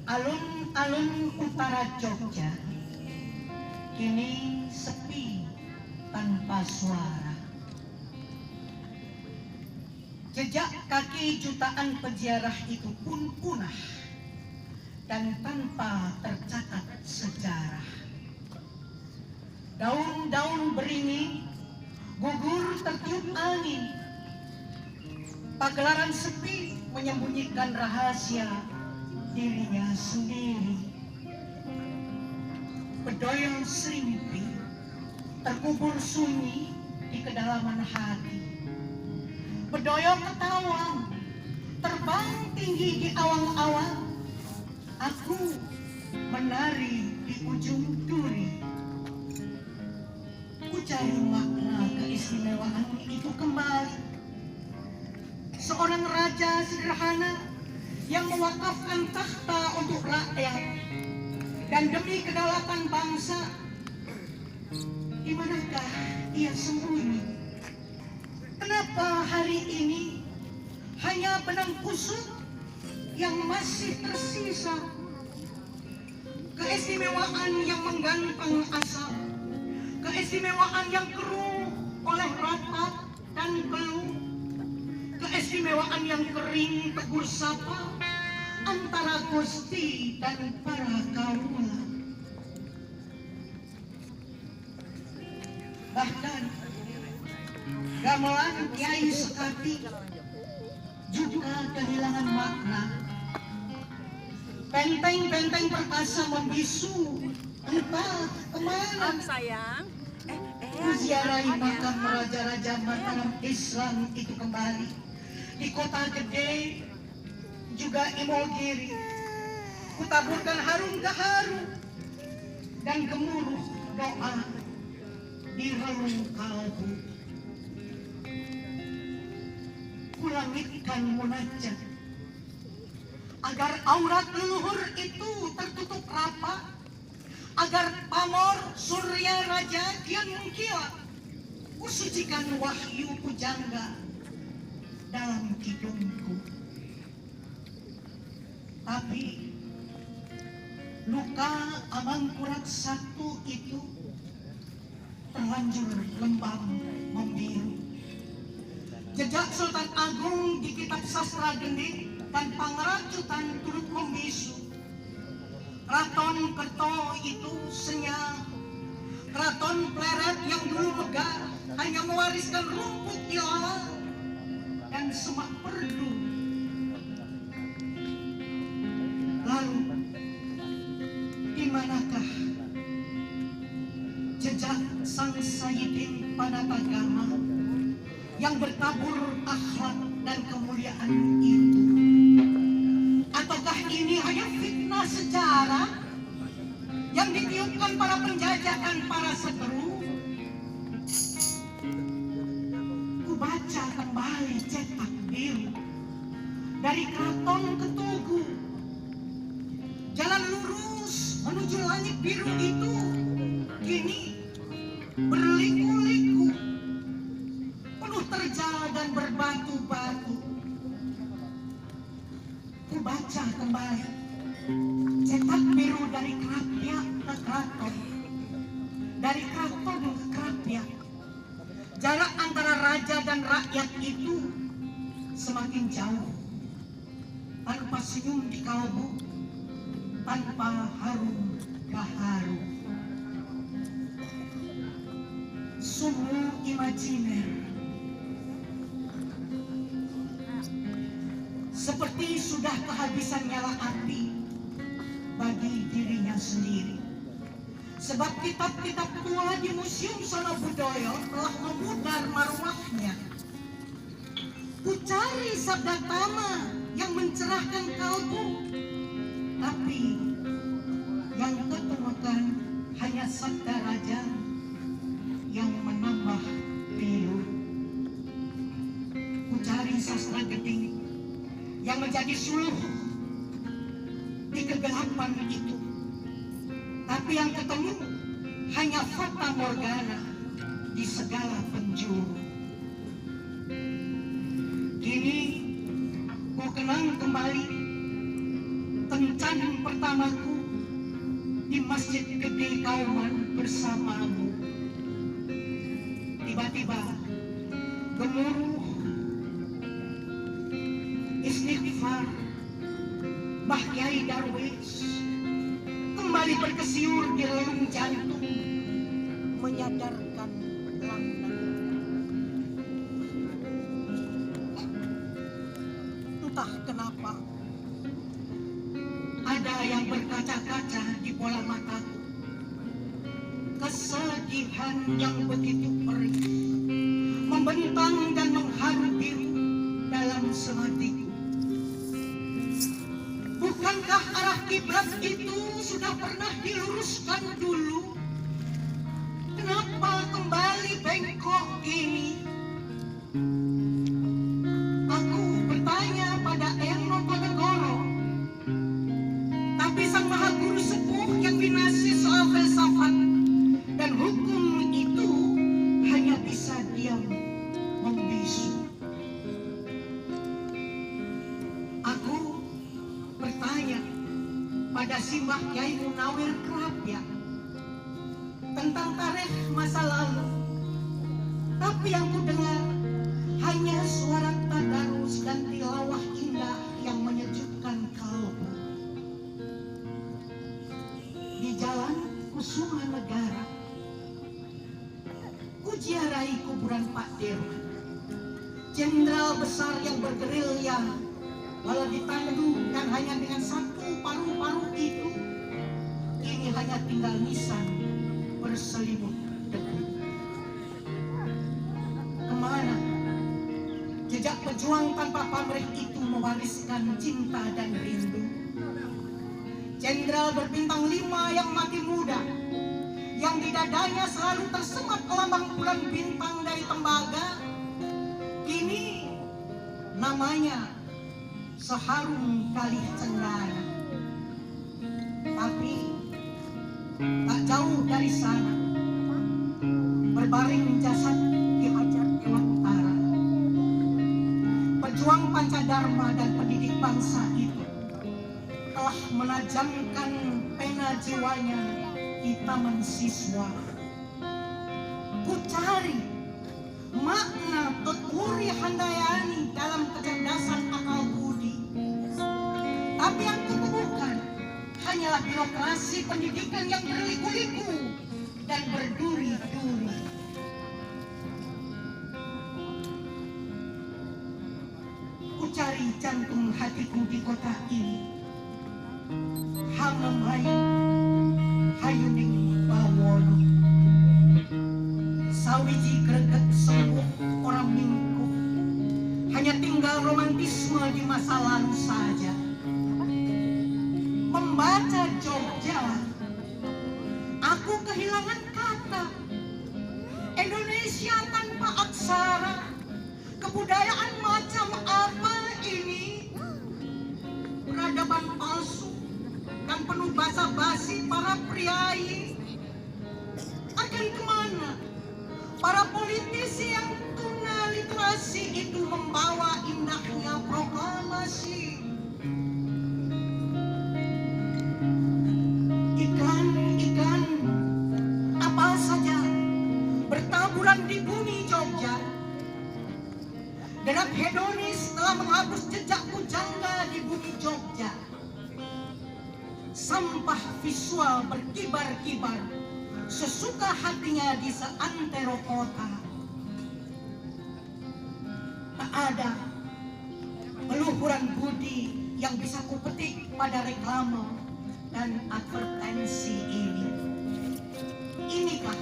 Alun-alun utara Jogja kini sepi tanpa suara. Jejak kaki jutaan peziarah itu pun punah dan tanpa tercatat sejarah. Daun-daun beringin gugur tertiup angin. Pagelaran sepi menyembunyikan rahasia dirinya sendiri. Bedoyong serimpi terkubur sunyi di kedalaman hati. Bedoyong ketawa terbang tinggi di awang-awang. Aku menari di ujung duri. Ku cari makna keistimewaan itu kembali. Seorang raja sederhana yang mewakafkan takhta untuk rakyat dan demi kedaulatan bangsa. Di manakah ia sembunyi? Kenapa hari ini hanya benang kusut yang masih tersisa? Keistimewaan yang menggantung asap, keistimewaan yang keruh oleh ratap dan keluh, keistimewaan yang kering tegur sapa antara Gusti dan para kaula. Bahkan gamelan Kiai Sekati juga kehilangan makna. Benteng-benteng perkasa membisu entah kemana. Sayang. Menziarahi makam raja-raja Mataram Islam itu kembali. Di kota gede juga Imogiri, kutaburkan harum gaharu dan gemuruh doa di relung kalbu. Kulangitkan munajat agar aurat leluhur itu tertutup rapat, agar pamor surya raja kian mengkilat. Kusucikan wahyu pujangga dalam kidungku. Tapi luka Amangkurat I itu terlanjur lembam membiru. Jejak Sultan Agung di kitab sastra geni dan pangeracutan turut membisu. Keraton Kerto itu senyap. Keraton Pleret yang dulu megah hanya mewariskan rumput ilalang dan semak perdu. Lalu, di manakah jejak sang Sayyidin Panatagama yang bertabur akhlak dan kemuliaan itu? Ataukah ini hanya fitnah sejarah yang ditiupkan para penjajah dan para seteru? Ku baca kembali cetak biru dari Keraton ke Tugu. Jalan lurus menuju langit biru itu kini berliku-liku, penuh terjal dan berbatu-batu. Ku baca kembali cetak biru dari Krapyak ke Keraton, dari Keraton ke Krapyak. Jarak antara raja dan rakyat itu semakin jauh. Tanpa senyum di kalbu, tanpa harum gaharu. Sungguh imajiner, seperti sudah kehabisan nyala api bagi dirinya sendiri. Sebab kitab-kitab tua di Museum Sono Budoyo telah memudar marwahnya. Ku cari sabda tama yang mencerahkan kalbu, tapi yang kutemukan hanya sabda raja yang menambah pilu. Ku cari sastra geding yang menjadi suluh di kegelapan itu, tapi yang ketemu hanya fata morgana di segala penjuru. Kini ku kenang kembali kencan pertamaku di Masjid Gede Kauman bersamamu. Tiba-tiba gemuruh istighfar Mbah Kyai Darwis kembali berkesiur di relung jantung, menyadarkan London. Entah kenapa ada yang berkaca-kaca di bola mataku. Kesedihan yang begitu perih membentang dan mengharu biru dalam sematiku. Bukankah arah kiblat itu sudah pernah diluruskan dulu? Kenapa kembali bengkok ini? Aku bertanya pada Eyang Notonegoro, tapi sang maha guru sepuh yang binasi soal filsafat dan hukum itu hanya bisa diam membisu. Aku bertanya pada si Mbah Kyai Munawir Kerapia tentang tarikh masa lalu, tapi yang ku dengar hanya suara tadarus dan tilawah indah yang menyejukkan kalbu. Di jalan Kusuma Negara, ku ziarahi kuburan Pak Dirman, jenderal besar yang bergerilya walau ditandu dan hanya dengan satu paru-paru itu kini hanya tinggal nisan berselimut debu. Kemana jejak pejuang tanpa pamrih itu mewariskan cinta dan rindu? Jenderal berbintang 5 yang mati muda, yang di dadanya selalu tersemat lambang bulan bintang dari tembaga, kini namanya seharum kali cendana. Tapi tak jauh dari sana berbaring jasad di Hajar Dewa Utara. Pejuang Pancadharma dan pendidik bangsa itu telah menajamkan pena jiwanya di taman siswa. Ku cari makna Tutwuri Handayani dalam kecerdasan akal budi, tapi yang kutemukan hanyalah birokrasi pendidikan yang berliku-liku dan berduri-duri. Ku cari jantung hatiku di kota ini, Hamamai Hayuning Bawono, sawiji greget sembuh orang minggu, hanya tinggal romantisme di masa lalu saja. Membaca Jogja, aku kehilangan kata. Indonesia tanpa aksara, kebudayaan macam apa ini? Peradaban palsu dan penuh basa-basi para priai. Akan kemana para politisi yang tuna literasi itu membawa indahnya proklamasi? Ikan apa saja bertaburan di bumi Jogja. Derap hedonis telah menghapus jejak pujangga di bumi Jogja. Sampah visual berkibar-kibar sesuka hatinya di seantero kota. Tak ada peluhuran budi yang bisa kupetik pada reklame dan advertensi ini. Inikah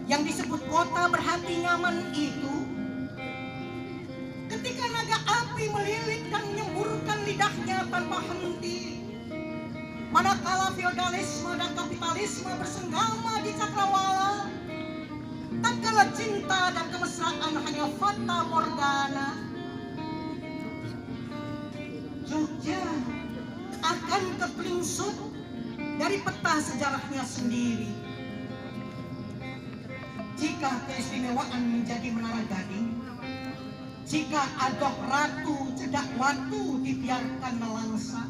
yang disebut kota berhati nyaman itu? Ketika naga api melilit dan menyemburkan lidahnya tanpa henti, manakala feodalisme dan kapitalisme bersenggama di cakrawala, tak kala cinta dan kemesraan hanya fata morgana. Jogja akan terpelingsut dari peta sejarahnya sendiri. Jika keistimewaan menjadi Menara Gading, jika adoh ratu cedak watu dibiarkan melangsa,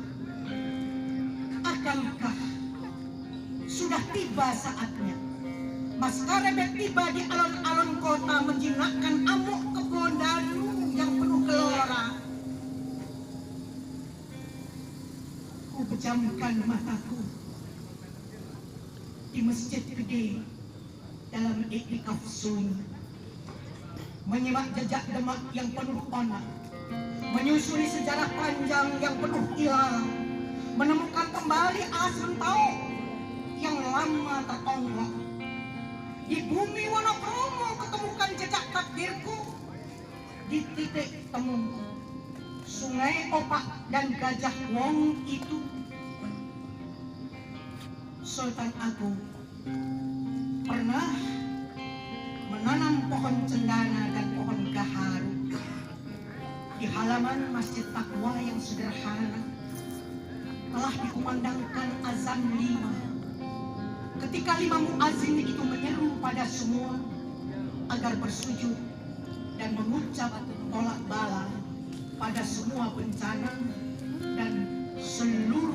sudah tiba saatnya. Maskarebet tiba di alun-alun kota menjinakkan amuk kebun danu yang penuh gelora. Ku pejamkan mataku di masjid gede dalam iktikaf sunyi, menyimak jejak demak yang penuh onak, menyusuri sejarah panjang yang penuh ilalang, menemukan kembali alas rentau yang lama tertonggok. Di bumi Wonokromo ketemukan jejak takdirku di titik temu Sungai Opak dan Gajah Wong itu. Sultan Agung pernah menanam pohon cendana dan pohon gaharu di halaman Masjid Taqwa yang sederhana. Telah dikumandangkan azan 5. Ketika 5 muazin itu menyeru pada semua agar bersujud dan mengucap tolak bala pada semua bencana dan seluruh